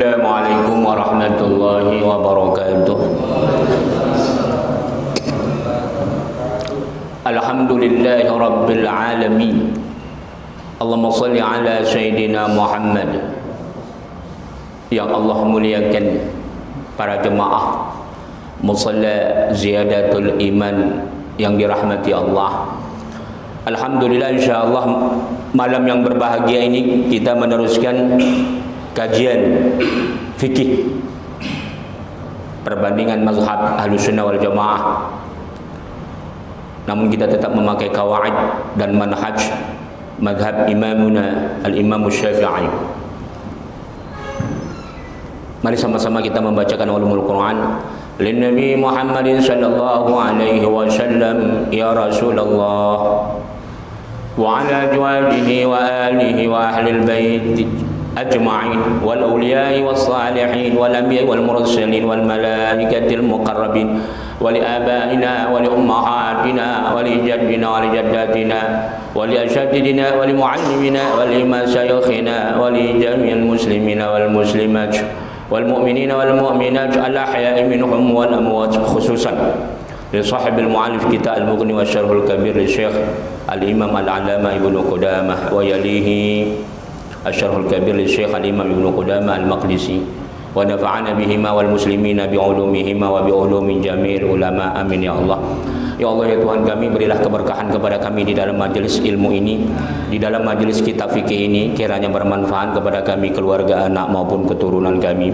Assalamualaikum warahmatullahi wabarakatuh. Alhamdulillahi rabbil alamin. Allahumma salli ala Sayyidina Muhammad. Yang Allah muliakan para jemaah musalla ziyadatul iman yang dirahmati Allah. Alhamdulillah, insyaallah malam yang berbahagia ini kita meneruskan kajian fikih perbandingan mazhab Ahlussunnah wal Jamaah. Namun kita tetap memakai kawaid dan manhaj mazhab imamuna al-Imam Syafi'i. Mari sama-sama kita membacakan ulumul Quran. Lin Nabi Muhammadin sallallahu alaihi wasallam, ya Rasulullah wa ala azwajihi wa alihi wa ahlil bait أجمعين والأولياء والصالحين والأنبياء والمرسلين والملائكة المقربين ولآبائنا ولأمهاتنا ولجدنا ولجداتنا ولأساتذتنا ولمعلمنا ولمشايخنا ولجميع المسلمين والمسلمات والمؤمنين والمؤمنات الأحياء منهم والأموات، خصوصا لصاحب المؤلف كتاب المغني والشرح الكبير للشيخ الإمام العلامة ابن قدامة، ويليه الشرح الكبير للشيخ الإمام ابن قدامة المقدسي، ونفعنا بهما والmuslimin بعلومهما وبعلوم جميع العلماء. Amin ya Allah. Ya Allah, ya Tuhan kami, berilah keberkahan kepada kami di dalam majelis ilmu ini, di dalam majelis kitab fikih ini. Kiranya bermanfaat kepada kami, keluarga, anak maupun keturunan kami.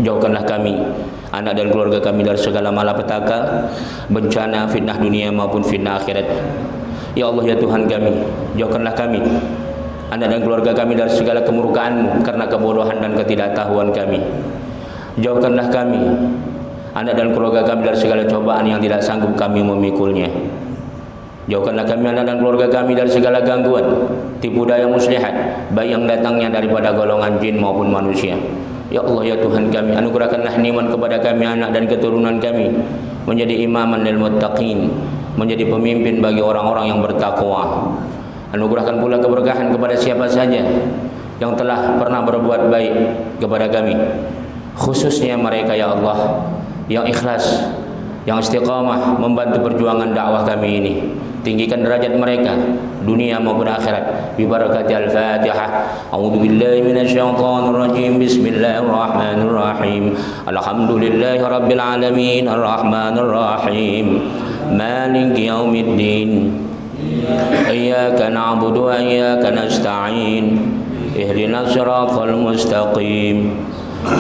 Jauhkanlah kami, anak dan keluarga kami, dari segala malapetaka, bencana, fitnah dunia maupun fitnah akhirat. Ya Allah, ya Tuhan kami, jauhkanlah kami, anak dan keluarga kami, dari segala kemurkaan-Mu karena kebodohan dan ketidaktahuan kami. Jauhkanlah kami, anak dan keluarga kami, dari segala cobaan yang tidak sanggup kami memikulnya. Jauhkanlah kami, anak dan keluarga kami, dari segala gangguan, tipu daya muslihat, baik yang datangnya daripada golongan jin maupun manusia. Ya Allah, ya Tuhan kami, anugerahkanlah nikmat kepada kami, anak dan keturunan kami, menjadi imaman lil muttaqin, menjadi pemimpin bagi orang-orang yang bertakwa. Anugerahkan pula keberkahan kepada siapa saja yang telah pernah berbuat baik kepada kami, khususnya mereka ya Allah yang ikhlas, yang istiqamah membantu perjuangan dakwah kami ini. Tinggikan derajat mereka dunia maupun akhirat bi barakati al-Fatihah. A'udzu billahi minasyaitonir rajim. Bismillahirrahmanirrahim. Alhamdulillahi rabbil alamin arrahmanir rahim maliki yaumiddin. Iyyaka na'budu wa iyyaka nasta'in. Ihdinas siratal mustaqim.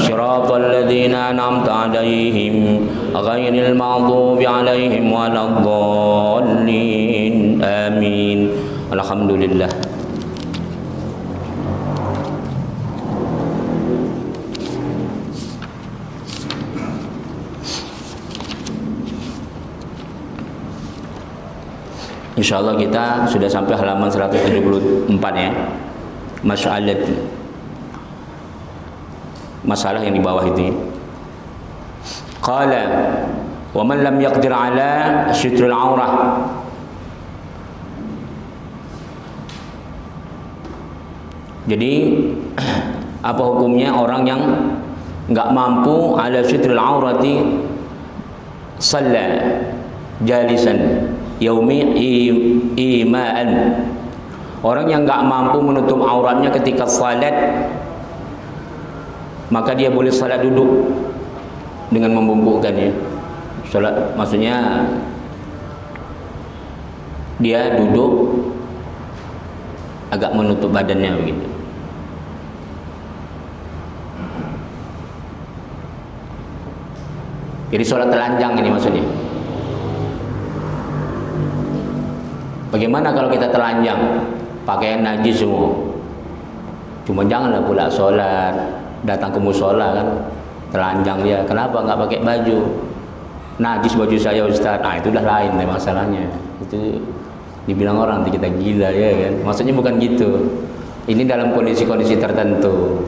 Siratal ladzina an'amta 'alaihim ghairil maghdubi 'alaihim waladdallin. Amin. Alhamdulillah. InsyaAllah kita sudah sampai halaman 174 ya. Masalah yang di bawah itu. Qala wa man lam yaqdir ala sitrul aurah. Jadi apa hukumnya orang yang enggak mampu ala sitrul aurati shalla jalisan yaumi ima'an. Orang yang enggak mampu menutup auratnya ketika salat, maka dia boleh salat duduk dengan membungkukkannya. Salat maksudnya dia duduk agak menutup badannya begitu. Jadi salat telanjang ini maksudnya. Bagaimana kalau kita telanjang, pakaian najis semua? Cuma janganlah pula sholat, datang ke musola kan, telanjang dia. Kenapa nggak pakai baju? Najis baju saya Ustaz. Nah itu udah lain deh masalahnya. Itu dibilang orang nanti kita gila ya kan. Maksudnya bukan gitu. Ini dalam kondisi-kondisi tertentu.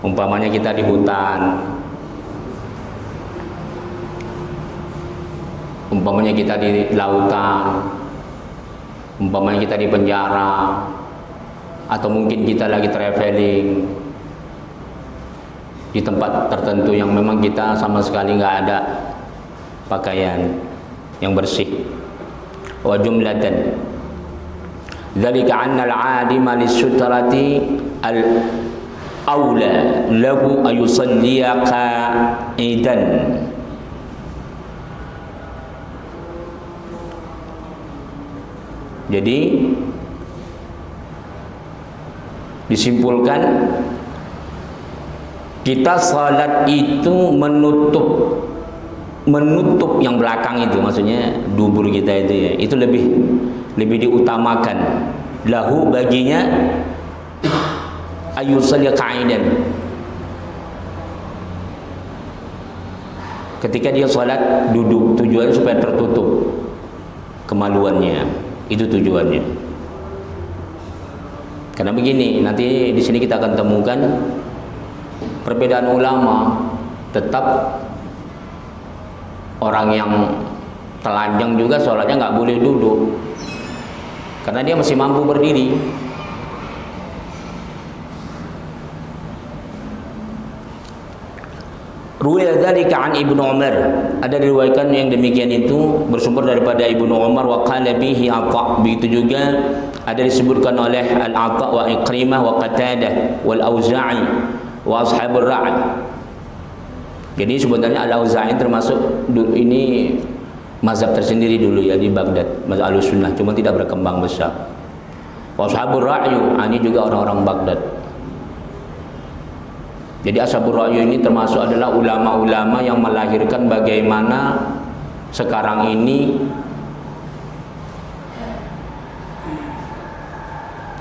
Umpamanya kita di hutan, umpamanya kita di lautan, umpamanya kita di penjara, atau mungkin kita lagi traveling. di tempat tertentu yang memang kita sama sekali nggak ada pakaian yang bersih. Wa jumlatan dzalika 'anna al-'adima lis-sutrati al-aula lahu ayusalliya qa'idan. Jadi disimpulkan, kita salat itu menutup yang belakang itu, maksudnya dubur kita itu ya, itu lebih diutamakan. Lahu baginya ayusalli qa'idan, ketika dia salat duduk, tujuannya supaya tertutup kemaluannya, itu tujuannya. Karena begini, nanti di sini kita akan temukan perbedaan ulama. Tetap orang yang telanjang juga sholatnya nggak boleh duduk, karena dia masih mampu berdiri. Ruwaya dzalika an Ibnu Umar, ada diriwayatkan yang demikian itu bersumber daripada Ibnu Umar. Wa qala bihi Atha, begitu juga ada disebutkan oleh Al-Atha wa Ikrimah wa Qatadah wal Auza'i wa ashabur Ra'i. Jadi sebenarnya Al-Auza'i termasuk ini mazhab tersendiri dulu ya di Baghdad, mazhab Ahlussunnah, cuma tidak berkembang besar. Wa ashabur Ra'i ini juga orang-orang Baghdad. Jadi Ashabur Ra'yu ini termasuk adalah ulama-ulama yang melahirkan bagaimana sekarang ini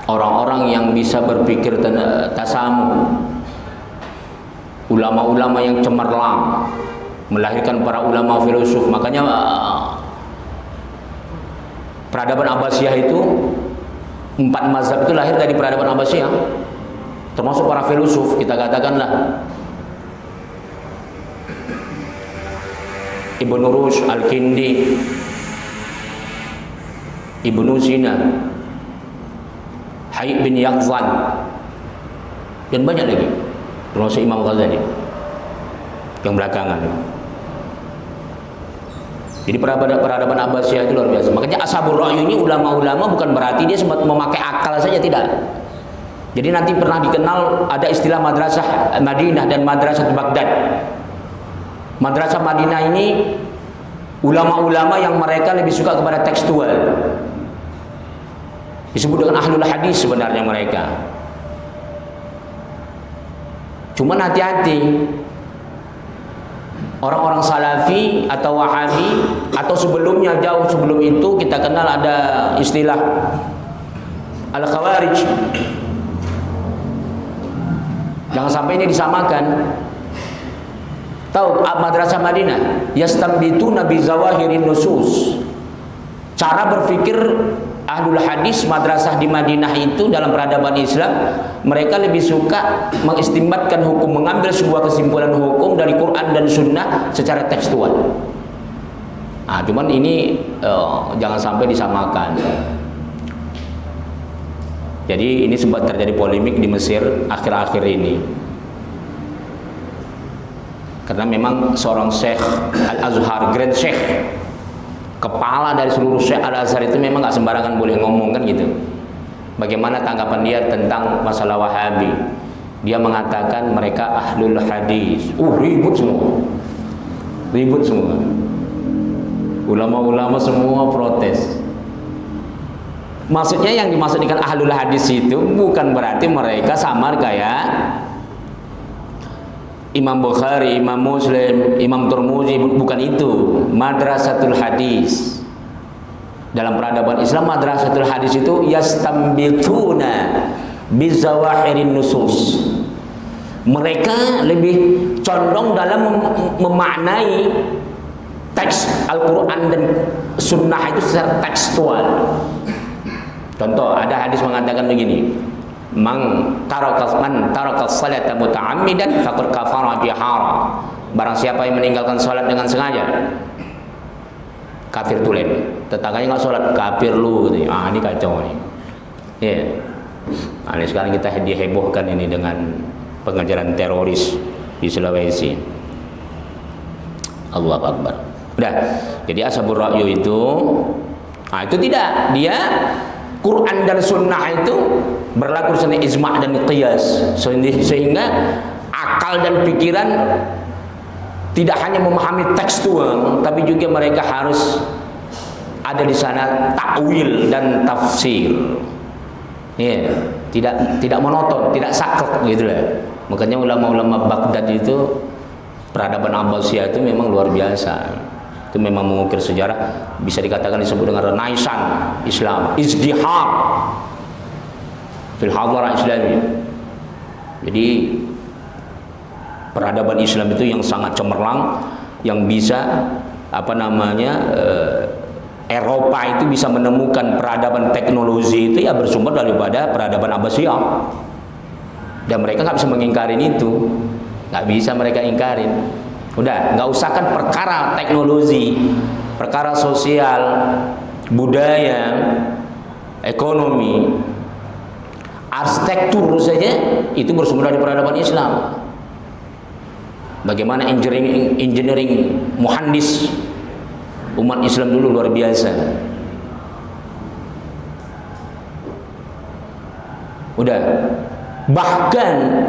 orang-orang yang bisa berpikir tasamuh, ulama-ulama yang cemerlang, melahirkan para ulama filosof. Makanya peradaban Abbasiyah itu, 4 mazhab itu lahir dari peradaban Abbasiyah. Termasuk para filosof, kita katakanlah Ibnu Rushd, Al-Kindi, Ibnu Sina, Hayy bin Yaqzan, dan banyak lagi, termasuk Imam Ghazali yang belakangan. Jadi peradaban Abbasiyah itu luar biasa. Makanya Ashabur Ra'yu ini ulama-ulama bukan berarti dia sempat memakai akal saja, tidak. Jadi nanti pernah dikenal ada istilah madrasah Madinah dan madrasah Baghdad. Madrasah Madinah ini ulama-ulama yang mereka lebih suka kepada tekstual. Disebut dengan ahlul hadis sebenarnya mereka. Cuma hati-hati, orang-orang Salafi atau Wahabi atau sebelumnya, jauh sebelum itu kita kenal ada istilah Al-Khawarij. Jangan sampai ini disamakan. Tahu madrasah Madinah yastambituna bi zawahirin nusus. Cara berpikir ahlul hadis madrasah di Madinah itu dalam peradaban Islam, mereka lebih suka mengistimbatkan hukum, mengambil sebuah kesimpulan hukum dari Quran dan Sunnah secara tekstual. Cuman ini jangan sampai disamakan. Jadi ini sempat terjadi polemik di Mesir akhir-akhir ini, karena memang seorang Syekh Al-Azhar, Grand Syekh, kepala dari seluruh Syekh Al-Azhar itu memang gak sembarangan boleh ngomong kan gitu. Bagaimana tanggapan dia tentang masalah Wahabi? Dia mengatakan mereka ahlul hadis. Ribut semua. Ulama-ulama semua protes. Maksudnya yang dimaksud dengan ahlul hadis itu bukan berarti mereka sama kayak Imam Bukhari, Imam Muslim, Imam Tirmidzi, bukan itu. Madrasatul hadis. Dalam peradaban Islam, madrasatul hadis itu yastambituna bizawahirin nusus. Mereka lebih condong dalam memaknai teks Al-Quran dan Sunnah itu secara tekstual. Contoh, ada hadis mengatakan begini: Man taraka salata muta'ammidan faqad kafara bihara. Barang siapa yang meninggalkan salat dengan sengaja, kafir tulen. Tetangganya nggak salat, kafir lu. Ini kacau nih. Ini sekarang kita dihebohkan ini dengan pengajaran teroris di Sulawesi. Allahu Akbar. Udah. Jadi ashabur ra'yu itu itu tidak, dia Quran dan sunnah itu berlaku di sana ijma' dan qiyas, sehingga akal dan pikiran tidak hanya memahami tekstual, tapi juga mereka harus ada di sana takwil dan tafsir. Ya, tidak monoton, tidak saklek gitu lah. Makanya ulama-ulama Baghdad itu, peradaban Abbasiyah itu memang luar biasa. Itu memang mengukir sejarah, bisa dikatakan disebut dengan Renaissance Islam, izdihar fil hadarah Islamiyah. Jadi peradaban Islam itu yang sangat cemerlang, yang bisa Eropa itu bisa menemukan peradaban teknologi itu ya bersumber daripada peradaban Abbasiyah. Dan mereka nggak bisa mengingkarin itu, nggak bisa mereka ingkarin. Udah, nggak usahkan perkara teknologi, perkara sosial, budaya, ekonomi, arsitektur saja itu bersumber dari peradaban Islam. Bagaimana engineering muhandis umat Islam dulu luar biasa. Udah, bahkan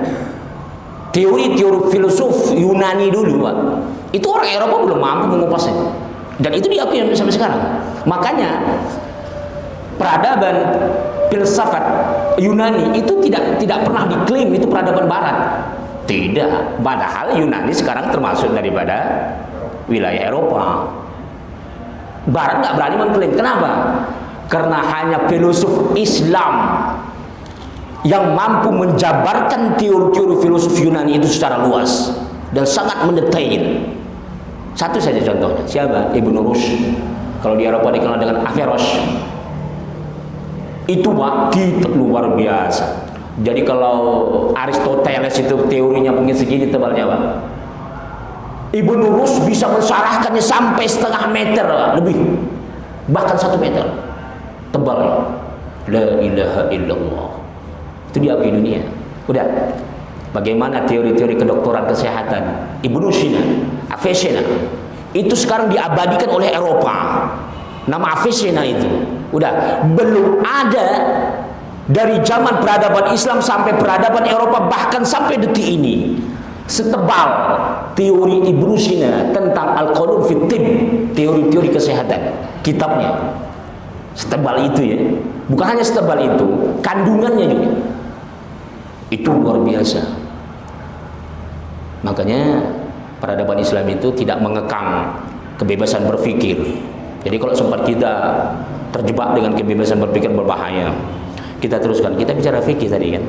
teori-teori filosof Yunani dulu, Pak, itu orang Eropa belum mampu mengupasnya, dan itu diakui sampai sekarang. Makanya peradaban filsafat Yunani itu tidak pernah diklaim itu peradaban Barat. Tidak, padahal Yunani sekarang termasuk daripada wilayah Eropa. Barat nggak berani mengklaim. Kenapa? Karena hanya filosof Islam yang mampu menjabarkan teori-teori filosof Yunani itu secara luas dan sangat mendetail. Satu saja contohnya, siapa? Ibnu Rushd. Kalau di Eropa dikenal dengan Averroes. Itu bukti luar biasa. Jadi kalau Aristoteles itu teorinya mungkin segini tebalnya, Pak, Ibnu Rushd bisa mensyarahkannya sampai setengah meter lebih, bahkan 1 meter tebalnya. La ilaha illallah. Itu diakui dunia. Udah. Bagaimana teori-teori kedokteran kesehatan Ibnu Sina, Avicenna itu sekarang diabadikan oleh Eropa. Nama Avicenna itu udah belum ada dari zaman peradaban Islam sampai peradaban Eropa, bahkan sampai detik ini setebal teori Ibnu Sina tentang Al-Qanun fit Tibb, teori-teori kesehatan, kitabnya setebal itu ya. Bukan hanya setebal itu, kandungannya juga itu luar biasa. Makanya peradaban Islam itu tidak mengekang kebebasan berpikir. Jadi kalau sempat kita terjebak dengan kebebasan berpikir berbahaya, kita teruskan. Kita bicara fikih tadi kan.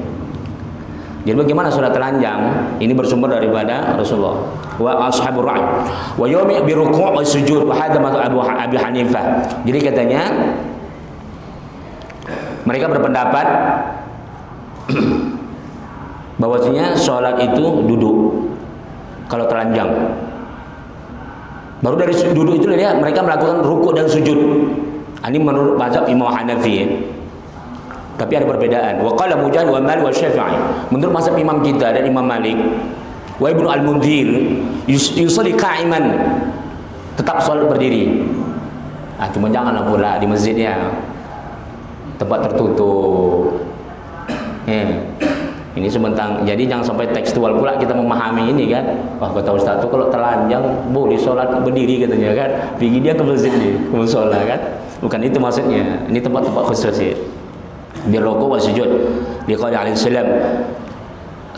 Jadi bagaimana salat telanjang? Ini bersumber daripada Rasulullah wa ashabur ra'i wa yawmi bi ruku' wa sujud wa hadha Abu Hanifah. Jadi katanya mereka berpendapat bahwasanya sholat itu duduk kalau telanjang. Baru dari duduk itu dia mereka melakukan rukuk dan sujud. Ini menurut mazhab Imam Hanafi ya. Tapi ada perbedaan. Wa qala Mujahid wa Malik wa Syafi'i. Menurut mazhab Imam kita dan Imam Malik wa Ibnu Al-Mundhir yusalli qa'iman, tetap sholat berdiri. Cuma janganlah pula di masjidnya tempat tertutup. Ini sebentar. Jadi jangan sampai tekstual pula kita memahami ini kan. Wah, kata Ustaz itu kalau telanjang boleh sholat berdiri katanya kan. Pergi dia ke masjid nih, ke musola kan. Bukan itu maksudnya. Ini tempat-tempat khusus ya. Di rukuk wa sujud. Liqauli alaihi salam,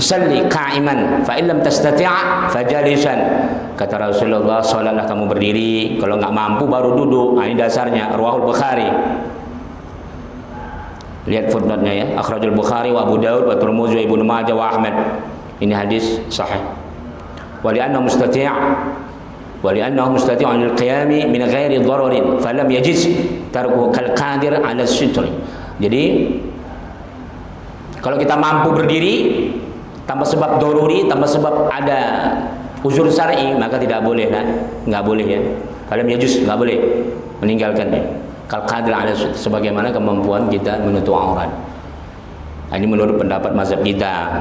"Shalli qa'iman, fa in lam tastati' fajalisan." Kata Rasulullah, salatlah kamu berdiri, kalau enggak mampu baru duduk. Ini dasarnya Riwayat Bukhari. Lihat footnote-nya ya. Akhrajul Bukhari wa Abu Daud wa Tirmidzi wa Ibnu Majah wa Ahmad. Ini hadis sahih. Wa li'annahu mustati' lil qiyami min ghairi dhararin falam yajiz tarkuhu kal qadir 'ala as-sitri. Jadi kalau kita mampu berdiri tanpa sebab daruri, tanpa sebab ada uzur syar'i, maka tidak boleh kan? Enggak boleh ya. Falam yajuz, enggak boleh meninggalkannya. Kal qadir ala, sebagaimana kemampuan kita menutup aurat. Ini menurut pendapat mazhab kita.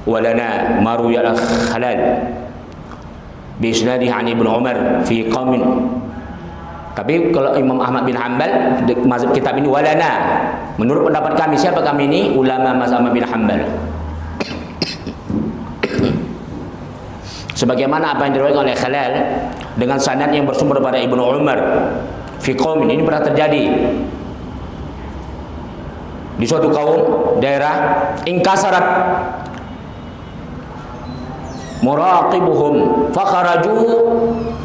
Walana maru ya halal bi isnadih an Ibnu Umar fi qaumin. Tapi kalau Imam Ahmad bin Hanbal mazhab kitab ini walana, menurut pendapat kami, siapa kami ini? Ulama mazhab Ahmad bin Hanbal. Sebagaimana apa yang diriwayatkan oleh Khalal dengan sanad yang bersumber pada Ibnu Umar fi qaumin, ini pernah terjadi di suatu kaum daerah, ingkasarat muraqibuhum fakharaju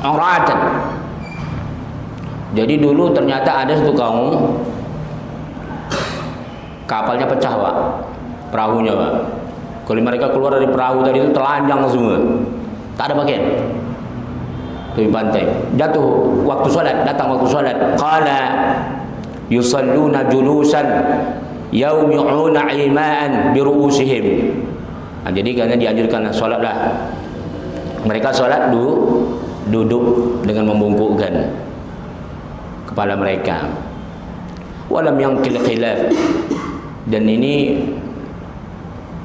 uratan. Jadi dulu ternyata ada satu kaum kapalnya pecah, Pak, perahunya, Pak. Kalau mereka keluar dari perahu tadi itu telanjang semua, tak ada pakaian, di pantai. Jatuh waktu sholat, datang waktu sholat, qala yusalluna julusan yawmi'una ima'an bi ru'usihim. Jadi karena dianjurkan sholatlah mereka sholat duduk dengan membungkukkan kepala mereka. Walam yangkil khilaf, dan ini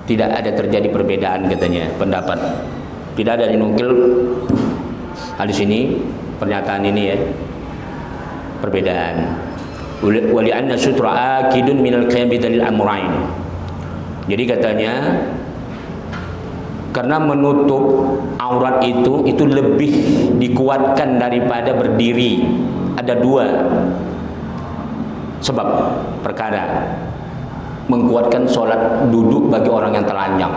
tidak ada terjadi perbedaan katanya pendapat. Tidak ada dinukil hadis ini, pernyataan ini ya, perbedaan. Wali anna sutra akidun minal qiyam bidalil amrain. Jadi katanya karena menutup aurat itu lebih dikuatkan daripada berdiri. Ada dua sebab perkara mengkuatkan sholat duduk bagi orang yang telanjang.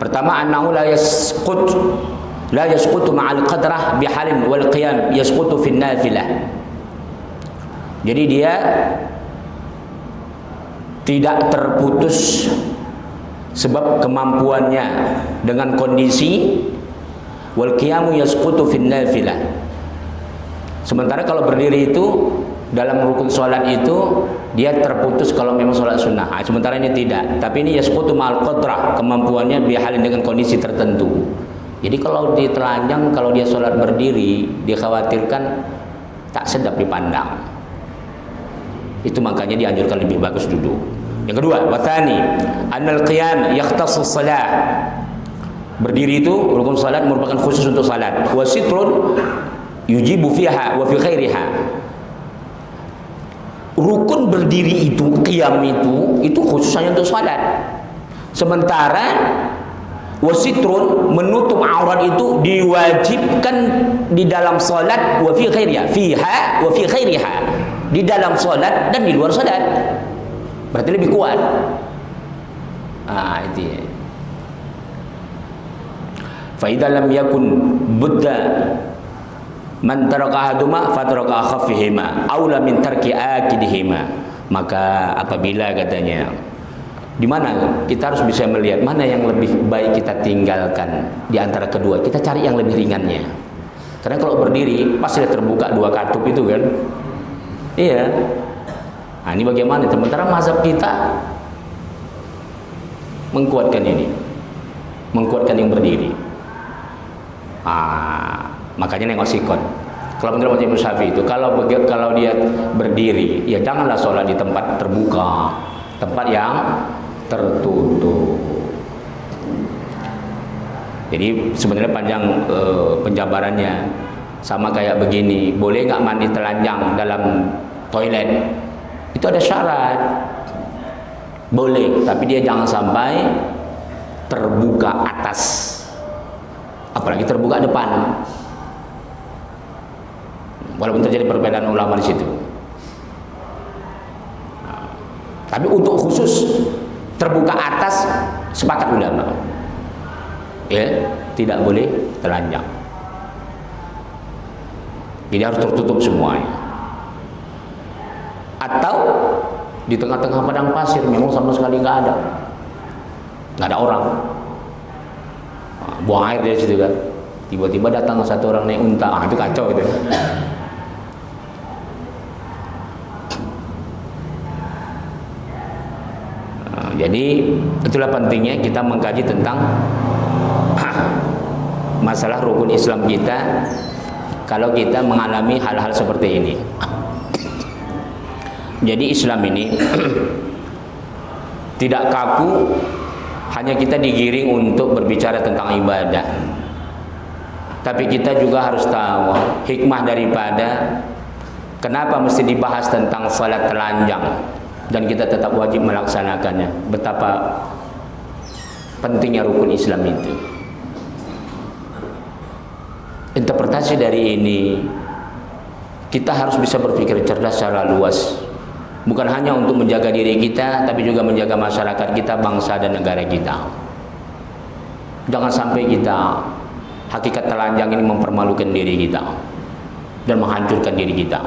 Pertama, annahu la yasqutu ma'al qadrah bihalin wal qiyam yasqutu fin nafilah. Jadi dia tidak terputus sebab kemampuannya dengan kondisi wal qiyamu yasqutu fin nafilah. Sementara kalau berdiri itu dalam rukun sholat itu dia terputus kalau memang sholat sunnah. Sementara ini tidak. Tapi ini yasqutu ma'al qadrah, kemampuannya bihalin dengan kondisi tertentu. Jadi kalau dia telanjang, kalau dia sholat berdiri, dikhawatirkan tak sedap dipandang. Itu makanya dianjurkan lebih bagus duduk. Yang kedua, wathani annal qiyam yakhtassu shalah. Berdiri itu rukun salat merupakan khusus untuk salat. Wa sitrun yujibu fiha wa fi khairiha. Rukun berdiri itu, qiyam itu khusus hanya untuk salat. Sementara wasitrun menutup aurat itu diwajibkan di dalam salat wa fi khairiha, fiha wa fi khairiha, di dalam salat dan di luar salat. Berarti lebih kuat. Itu ya. Fa idza lam yakun budda man taraka ahaduma fataraka akhaffihima aula min tarki akidihima. Maka apabila katanya, di mana kita harus bisa melihat mana yang lebih baik kita tinggalkan di antara kedua, kita cari yang lebih ringannya. Karena kalau berdiri pasti terbuka dua katup itu kan. Iya. Nah, ini bagaimana? Sementara mazhab kita mengkuatkan ini, mengkuatkan yang berdiri. Makanya nengok sikon. Kalau menurut Imam Syafi'i itu kalau dia berdiri, ya janganlah sholat di tempat terbuka, tempat yang tertutup. Jadi sebenarnya panjang penjabarannya, sama kayak begini. Boleh nggak mandi telanjang dalam toilet? Itu ada syarat. Boleh, tapi dia jangan sampai terbuka atas, apalagi terbuka depan. Walaupun terjadi perbedaan ulama di situ. Tapi untuk khusus terbuka atas sepakat ulama. Ya, tidak boleh telanjang. Jadi harus tertutup semuanya. Atau di tengah-tengah padang pasir memang sama sekali nggak ada orang. Buang air dari situ kan. Tiba-tiba datang satu orang naik unta, itu kacau gitu. Jadi itulah pentingnya kita mengkaji tentang masalah rukun Islam kita kalau kita mengalami hal-hal seperti ini. Jadi Islam ini tidak kaku, hanya kita digiring untuk berbicara tentang ibadah. Tapi kita juga harus tahu hikmah daripada kenapa mesti dibahas tentang salat telanjang dan kita tetap wajib melaksanakannya. Betapa pentingnya rukun Islam itu. Interpretasi dari ini, kita harus bisa berpikir cerdas secara luas. Bukan hanya untuk menjaga diri kita, tapi juga menjaga masyarakat kita, bangsa dan negara kita. Jangan sampai kita hakikat telanjang ini mempermalukan diri kita dan menghancurkan diri kita.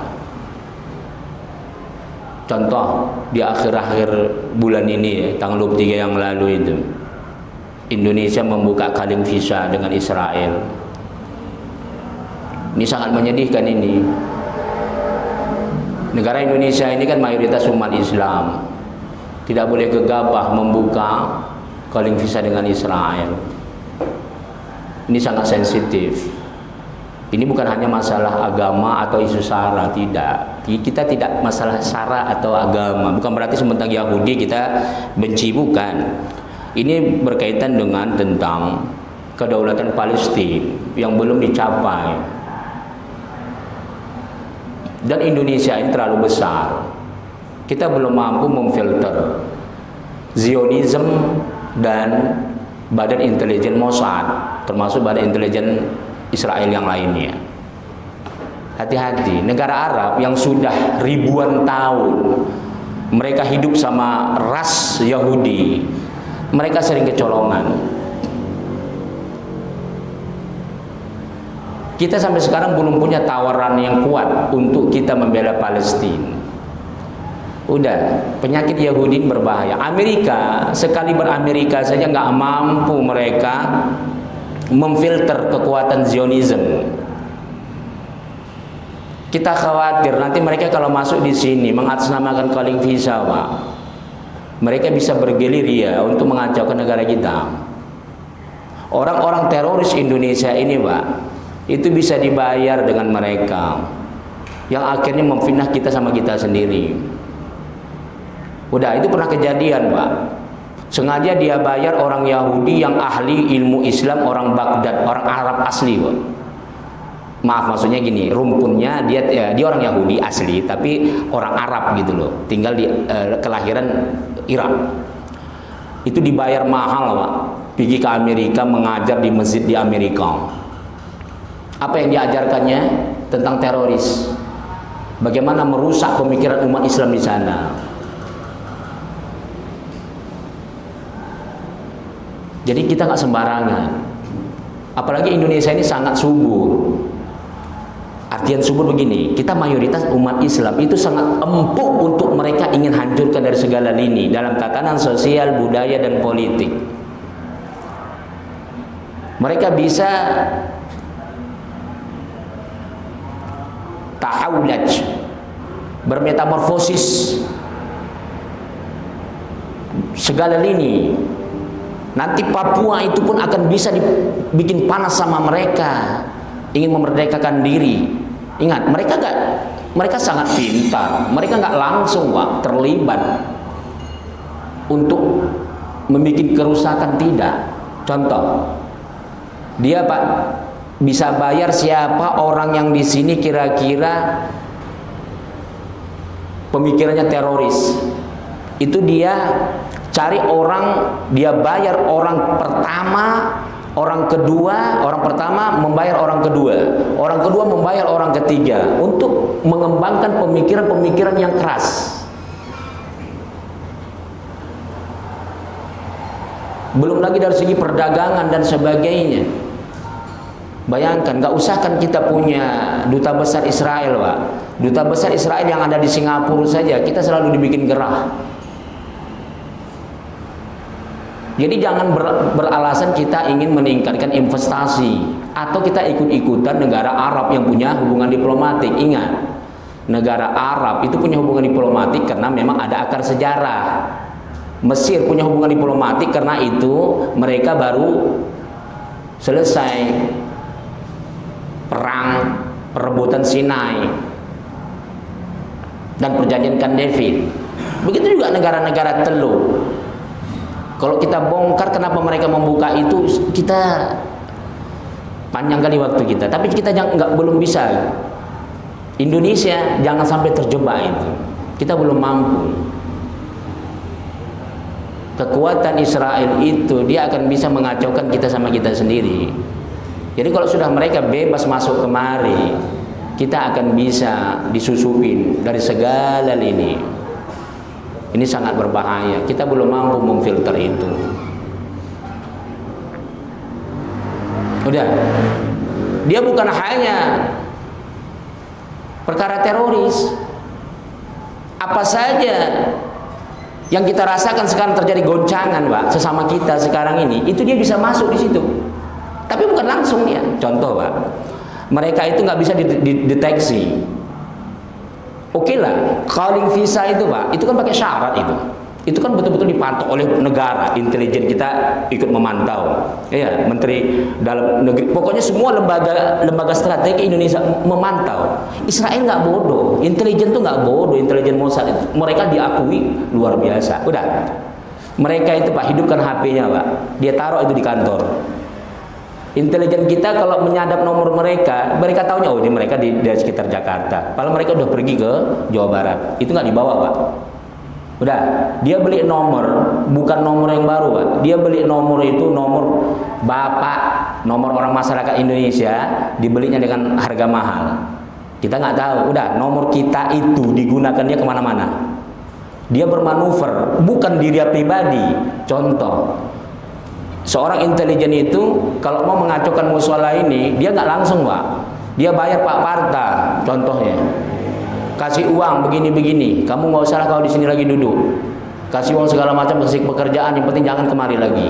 Contoh di akhir-akhir bulan ini, tanggal 23 yang lalu itu, Indonesia membuka kaleng visa dengan Israel. Ini sangat menyedihkan ini. Negara Indonesia ini kan mayoritas umat Islam. Tidak boleh gegabah membuka kaleng visa dengan Israel. Ini sangat sensitif. Ini bukan hanya masalah agama atau isu sara, tidak. Kita tidak masalah sara atau agama. Bukan berarti sementara Yahudi kita benci, bukan. Ini berkaitan dengan tentang kedaulatan Palestina yang belum dicapai. Dan Indonesia ini terlalu besar. Kita belum mampu memfilter Zionism dan Badan Intelijen Mossad, termasuk Badan Intelijen Israel yang lainnya. Hati-hati, negara Arab yang sudah ribuan tahun mereka hidup sama ras Yahudi, mereka sering kecolongan. Kita sampai sekarang belum punya tawaran yang kuat untuk kita membela Palestina. Udah, penyakit Yahudi berbahaya. Amerika, sekali beramerika saja nggak mampu mereka memfilter kekuatan Zionism. Kita khawatir nanti mereka kalau masuk di sini mengatasnamakan calling visa, Pak. Mereka bisa bergerilya untuk mengacaukan negara kita. Orang-orang teroris Indonesia ini, Pak, itu bisa dibayar dengan mereka yang akhirnya memfitnah kita sama kita sendiri. Udah, itu pernah kejadian, Pak. Sengaja dia bayar orang Yahudi yang ahli ilmu Islam, orang Baghdad, orang Arab asli, Pak. Maaf, maksudnya gini, rumpunnya dia orang Yahudi asli, tapi orang Arab gitu loh, tinggal di kelahiran Irak. Itu dibayar mahal, Pak, pergi ke Amerika mengajar di masjid di Amerika. Apa yang diajarkannya? Tentang teroris. Bagaimana merusak pemikiran umat Islam di sana. Jadi kita nggak sembarangan. Apalagi Indonesia ini sangat subur. Artian subur begini, kita mayoritas umat Islam itu sangat empuk untuk mereka ingin hancurkan dari segala lini dalam tatanan sosial, budaya, dan politik. Mereka bisa tahawulaj, bermetamorfosis segala lini. Nanti Papua itu pun akan bisa dibikin panas sama mereka, ingin memerdekakan diri. Ingat, mereka sangat pintar. Mereka nggak langsung, Pak, terlibat untuk membuat kerusakan, tidak. Contoh, dia, Pak, bisa bayar siapa orang yang di sini kira-kira pemikirannya teroris. Itu dia cari orang, dia bayar orang pertama, orang kedua, orang pertama membayar orang kedua membayar orang ketiga untuk mengembangkan pemikiran-pemikiran yang keras. Belum lagi dari segi perdagangan dan sebagainya. Bayangkan, gak usah kan kita punya duta besar Israel, Pak. Duta besar Israel yang ada di Singapura saja kita selalu dibikin gerah. Jadi jangan beralasan kita ingin meningkatkan investasi atau kita ikut-ikutan negara Arab yang punya hubungan diplomatik. Ingat, negara Arab itu punya hubungan diplomatik karena memang ada akar sejarah. Mesir punya hubungan diplomatik karena itu mereka baru selesai perang perebutan Sinai dan perjanjian Camp David. Begitu juga negara-negara Teluk. Kalau kita bongkar kenapa mereka membuka itu, kita panjang kali waktu kita. Tapi kita belum bisa. Indonesia jangan sampai terjebak itu. Kita belum mampu. Kekuatan Israel itu dia akan bisa mengacaukan kita sama kita sendiri. Jadi kalau sudah mereka bebas masuk kemari, kita akan bisa disusupin dari segala lini. Ini sangat berbahaya. Kita belum mampu memfilter itu. Udah. Dia bukan hanya perkara teroris. Apa saja yang kita rasakan sekarang terjadi goncangan, Pak, sesama kita sekarang ini, itu dia bisa masuk di situ. Tapi bukan langsung dia. Contoh, Pak, mereka itu nggak bisa dideteksi. Oke lah, calling visa itu, Pak, itu kan pakai syarat itu. Itu kan betul-betul dipantau oleh negara, intelijen kita ikut memantau. Ya, Menteri Dalam Negeri, pokoknya semua lembaga strategi Indonesia memantau. Israel nggak bodoh, intelijen tuh nggak bodoh, intelijen Mossad itu. Mereka diakui luar biasa. Udah, mereka itu, Pak, hidupkan HP-nya, Pak, dia taruh itu di kantor. Intelijen kita kalau menyadap nomor mereka tahunya, oh ini mereka di sekitar Jakarta. Padahal mereka udah pergi ke Jawa Barat. Itu nggak dibawa, Pak. Udah, dia beli nomor, bukan nomor yang baru, Pak. Dia beli nomor itu nomor bapak, nomor orang masyarakat Indonesia, dibelinya dengan harga mahal. Kita nggak tahu. Udah, nomor kita itu digunakan dia kemana-mana. Dia bermanuver, bukan diri dia pribadi. Contoh, seorang intelijen itu kalau mau mengacaukan mushola ini, dia nggak langsung, Pak. Dia bayar Pak Parta, contohnya. Kasih uang begini-begini, kamu nggak usah lah kalau di sini lagi duduk. Kasih uang segala macam, kasih pekerjaan, yang penting jangan kemari lagi.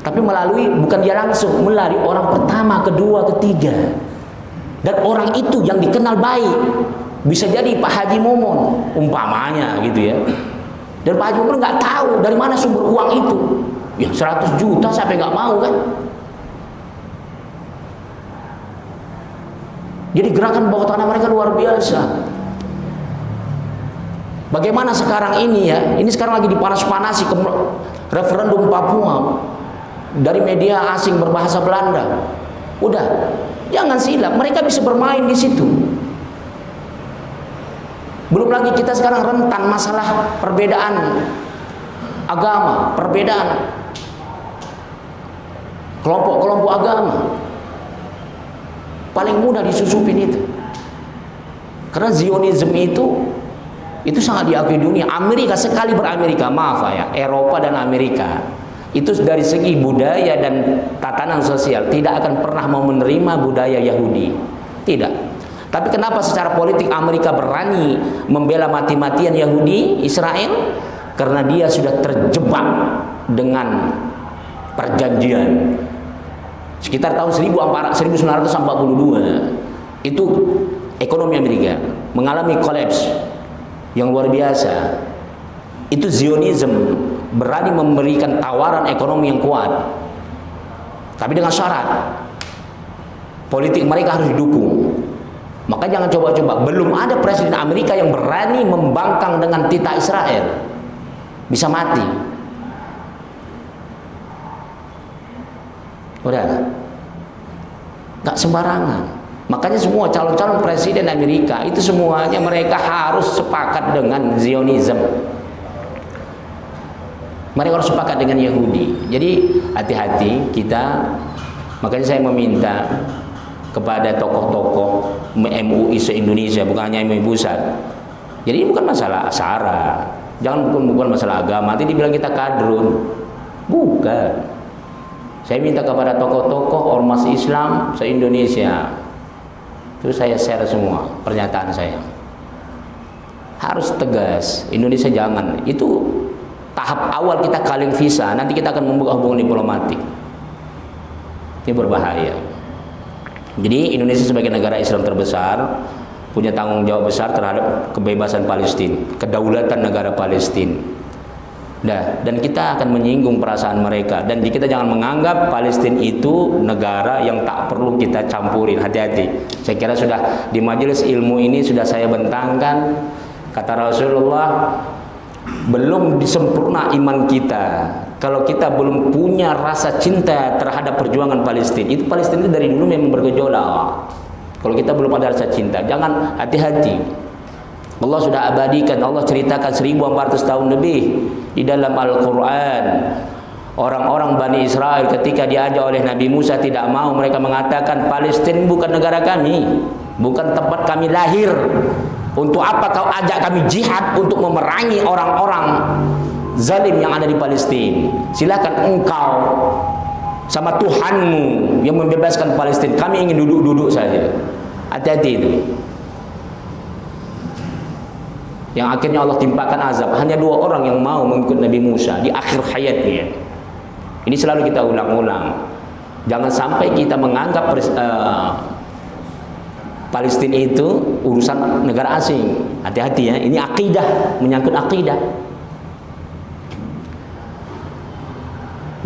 Tapi bukan dia langsung, melalui orang pertama, kedua, ketiga. Dan orang itu yang dikenal baik. Bisa jadi Pak Haji Momon, umpamanya gitu ya. Dan Pak Haji Momon nggak tahu dari mana sumber uang itu. Ya 100 juta siapa yang nggak mau kan? Jadi gerakan bawah tanah mereka luar biasa. Bagaimana sekarang ini ya? Ini sekarang lagi dipanas-panasi referendum Papua dari media asing berbahasa Belanda. Udah, jangan silap, mereka bisa bermain di situ. Belum lagi kita sekarang rentan masalah perbedaan agama, perbedaan kelompok-kelompok agama. Paling mudah disusupin itu. Karena Zionisme itu sangat diakui dunia. Amerika sekali beramerika, maaf ya, Eropa dan Amerika itu dari segi budaya dan tatanan sosial tidak akan pernah mau menerima budaya Yahudi. Tidak. Tapi kenapa secara politik Amerika berani membela mati-matian Yahudi, Israel? Karena dia sudah terjebak dengan perjanjian. Sekitar tahun 1942 itu ekonomi Amerika mengalami kolaps yang luar biasa. Itu Zionisme berani memberikan tawaran ekonomi yang kuat, tapi dengan syarat politik mereka harus didukung. Maka jangan coba-coba, belum ada presiden Amerika yang berani membangkang dengan titah Israel. Bisa mati. Udah, gak sembarangan. Makanya semua calon-calon presiden Amerika itu semuanya mereka harus sepakat dengan Zionisme. Mereka harus sepakat dengan Yahudi. Jadi hati-hati kita. Makanya saya meminta kepada tokoh-tokoh MUI se-Indonesia, bukan hanya MUI pusat. Jadi ini bukan masalah sara. Jangan bukan masalah agama. Nanti dibilang kita kadrun. Bukan. Saya minta kepada tokoh-tokoh ormas Islam se-Indonesia. Terus saya share semua pernyataan saya. Harus tegas. Indonesia jangan. Itu tahap awal kita calling visa. Nanti kita akan membuka hubungan diplomatik. Ini berbahaya. Jadi Indonesia sebagai negara Islam terbesar punya tanggung jawab besar terhadap kebebasan Palestina, kedaulatan negara Palestina. Nah, dan kita akan menyinggung perasaan mereka, dan kita jangan menganggap Palestina itu negara yang tak perlu kita campurin. Hati-hati. Saya kira sudah di majelis ilmu ini sudah saya bentangkan, kata Rasulullah, belum disempurna iman kita kalau kita belum punya rasa cinta terhadap perjuangan Palestina. Itu Palestina itu dari dulu memang bergejolak. Kalau kita belum ada rasa cinta, jangan, hati-hati. Allah sudah abadikan, Allah ceritakan 1400 tahun lebih di dalam Al-Quran. Orang-orang Bani Israel ketika diajak oleh Nabi Musa tidak mau, mereka mengatakan Palestina bukan negara kami, bukan tempat kami lahir. Untuk apa kau ajak kami jihad untuk memerangi orang-orang zalim yang ada di Palestina? Silakan engkau sama Tuhanmu yang membebaskan Palestina, kami ingin duduk-duduk saja. Hati-hati itu. Yang akhirnya Allah timpakan azab. Hanya 2 orang yang mau mengikut Nabi Musa di akhir hayatnya. Ini selalu kita ulang-ulang. Jangan sampai kita menganggap Palestina itu urusan negara asing. Hati-hati ya, ini akidah, menyangkut akidah.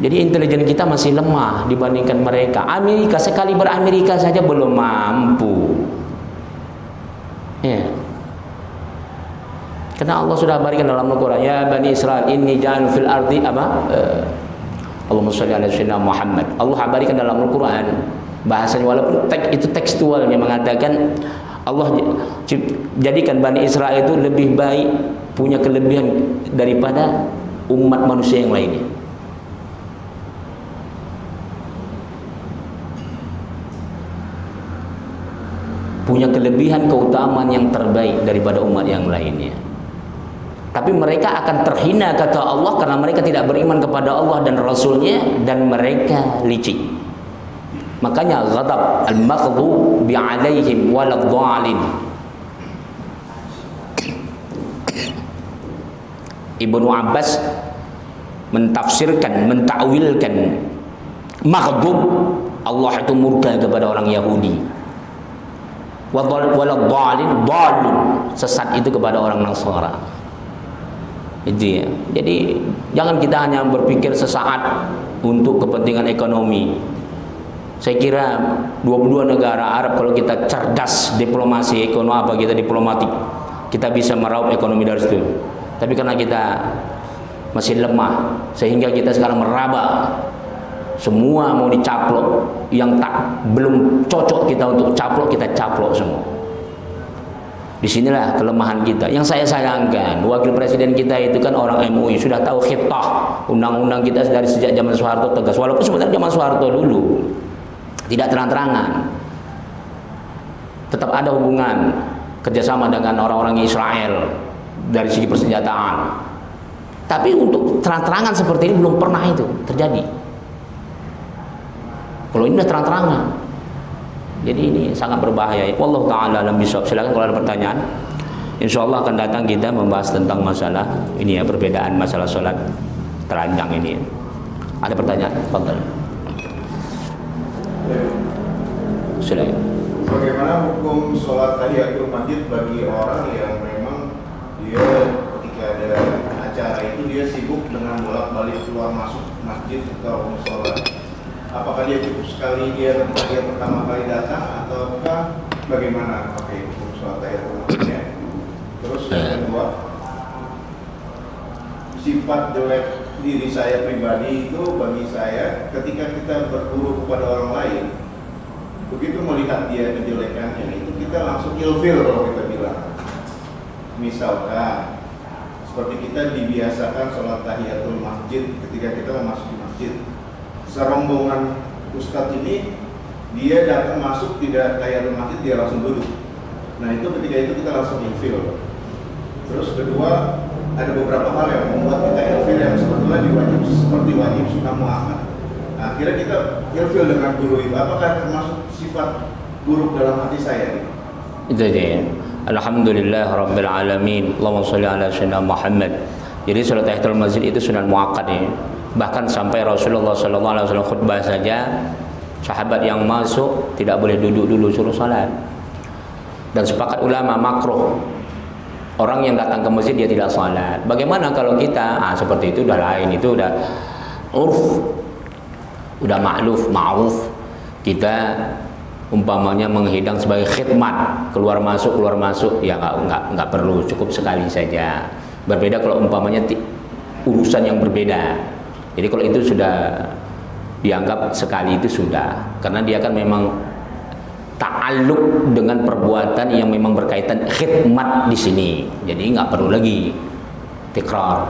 Jadi intelijen kita masih lemah dibandingkan mereka. Amerika, sekali beramerika saja belum mampu. Ya. Karena Allah sudah berikan dalam Al-Quran, ya Bani Israel, inni ja'alun fil ardi Allahumma sholli ala sayyidina Muhammad. Allah berikan dalam Al-Quran bahasanya, walaupun itu tekstualnya mengatakan Allah jadikan Bani Israel itu lebih baik, punya kelebihan daripada umat manusia yang lainnya. Punya kelebihan, keutamaan yang terbaik daripada umat yang lainnya. Tapi mereka akan terhina kata Allah karena mereka tidak beriman kepada Allah dan Rasulnya, dan mereka licik. Makanya ghadab al-maghdubi alaihim waladhdallin. Ibnu Abbas mentafsirkan, mentakwilkan maghdub, Allah itu murka kepada orang Yahudi. Waladhdallin, dhalun, sesat itu kepada orang Nasara. Itu ya. Jadi jangan kita hanya berpikir sesaat untuk kepentingan ekonomi. Saya kira 22 negara Arab, kalau kita cerdas diplomasi ekonomi, apa kita diplomatik, kita bisa meraup ekonomi dari situ. Tapi karena kita masih lemah, sehingga kita sekarang meraba, semua mau dicaplok, yang belum cocok kita untuk caplok, kita caplok semua. Disinilah kelemahan kita. Yang saya sayangkan, wakil presiden kita itu kan orang MUI, sudah tahu khitah undang-undang kita dari sejak zaman Soeharto tegas. Walaupun sebenarnya zaman Soeharto dulu tidak terang-terangan, tetap ada hubungan kerjasama dengan orang-orang Israel dari segi persenjataan. Tapi untuk terang-terangan seperti ini belum pernah itu terjadi. Kalau ini sudah terang-terangan. Jadi ini sangat berbahaya. Wallahu ta'ala alam bisawab. Silakan kalau ada pertanyaan. Insyaallah akan datang kita membahas tentang masalah ini ya, perbedaan masalah sholat telanjang ini. Ada pertanyaan? Fadhal. Silakan. Bagaimana hukum sholat tahiyatul masjid bagi orang yang memang dia ketika ada acara itu dia sibuk dengan bolak-balik keluar masuk masjid atau musola? Apakah dia cukup sekali dia ketika dia pertama kali datang, ataukah bagaimana pakai hukum sholat tahiyatul masjidnya? Terus yang kedua, sifat jelek diri saya pribadi itu bagi saya ketika kita berguru kepada orang lain, begitu melihat dia kejelekannya itu kita langsung ilfil kalau kita bilang. Misalkan seperti kita dibiasakan sholat tahiyatul masjid ketika kita memasuki masjid, serombongan ustadz ini dia datang masuk tidak tahiyatul masjid, dia langsung duduk. Nah itu ketika itu kita langsung ilfil. Terus kedua, ada beberapa hal yang membuat kita ilfil yang sebetulnya diwajib seperti wajib sunnah muakkad. Nah, akhirnya kita ilfil dengan guru itu. Apakah termasuk sifat buruk dalam hati saya? Itu dia. Alhamdulillah Rabbil Alamin. Allahumma sholli ala sayyidina Muhammad. Jadi salat tahiyatul masjid itu sunnah muakkad ya. Bahkan sampai Rasulullah SAW khutbah saja, sahabat yang masuk tidak boleh duduk dulu, suruh salat. Dan sepakat ulama makruh orang yang datang ke masjid dia tidak salat. Bagaimana kalau kita seperti itu udah lain, itu udah urf, udah ma'ruf. Kita umpamanya menghidang sebagai khidmat, keluar masuk ya nggak perlu, cukup sekali saja. Berbeda kalau umpamanya urusan yang berbeda. Jadi kalau itu sudah dianggap sekali itu sudah, karena dia kan memang ta'alluq dengan perbuatan yang memang berkaitan khidmat di sini. Jadi nggak perlu lagi tikrar.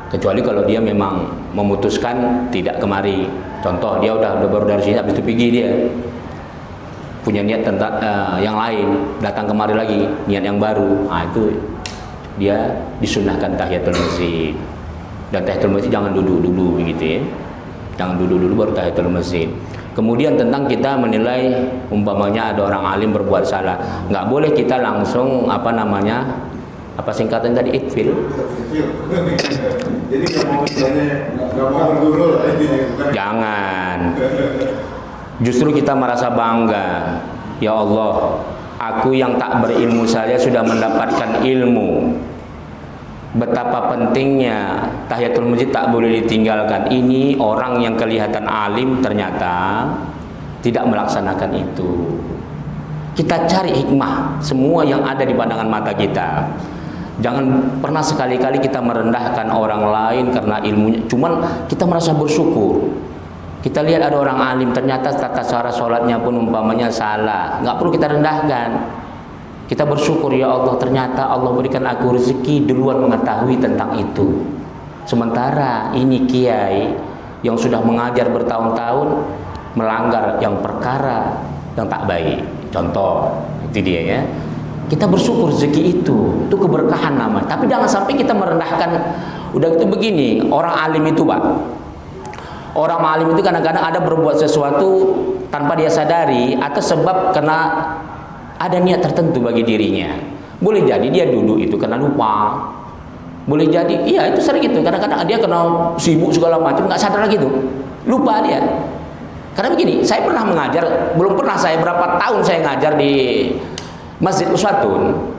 Kecuali kalau dia memang memutuskan tidak kemari. Contoh dia udah baru dari sini habis itu pergi dia. Punya niat tentang yang lain, datang kemari lagi, niat yang baru. Nah, itu dia disunahkan tahiyatul masjid. Dan tahiyatul masjid jangan duduk dulu begitu ya. Jangan duduk dulu baru tahiyatul masjid. Kemudian tentang kita menilai umpamanya ada orang alim berbuat salah, nggak boleh kita langsung apa singkatan tadi ikfil. Jadi nggak mau dulu lah intinya. Jangan. Justru kita merasa bangga. Ya Allah, aku yang tak berilmu saja sudah mendapatkan ilmu. Betapa pentingnya tahiyatul masjid tak boleh ditinggalkan. Ini orang yang kelihatan alim ternyata tidak melaksanakan itu. Kita cari hikmah semua yang ada di pandangan mata kita. Jangan pernah sekali-kali kita merendahkan orang lain karena ilmunya. Cuman kita merasa bersyukur. Kita lihat ada orang alim ternyata tata cara sholatnya pun umpamanya salah. Nggak perlu kita rendahkan. Kita bersyukur, ya Allah, ternyata Allah berikan aku rezeki duluan mengetahui tentang itu. Sementara ini kiai yang sudah mengajar bertahun-tahun melanggar yang perkara yang tak baik. Contoh, itu dia ya. Kita bersyukur rezeki itu keberkahan namanya. Tapi jangan sampai kita merendahkan. Udah itu begini, orang alim itu Pak. Orang alim itu kadang-kadang ada berbuat sesuatu tanpa dia sadari atau sebab kena ada niat tertentu bagi dirinya. Boleh jadi dia duduk itu karena lupa. Boleh jadi, iya itu sering gitu. Kadang-kadang dia kena sibuk segala macam, nggak sadar lagi tuh. Lupa dia. Karena begini, saya pernah mengajar, belum pernah saya berapa tahun saya ngajar di Masjid Uswatun.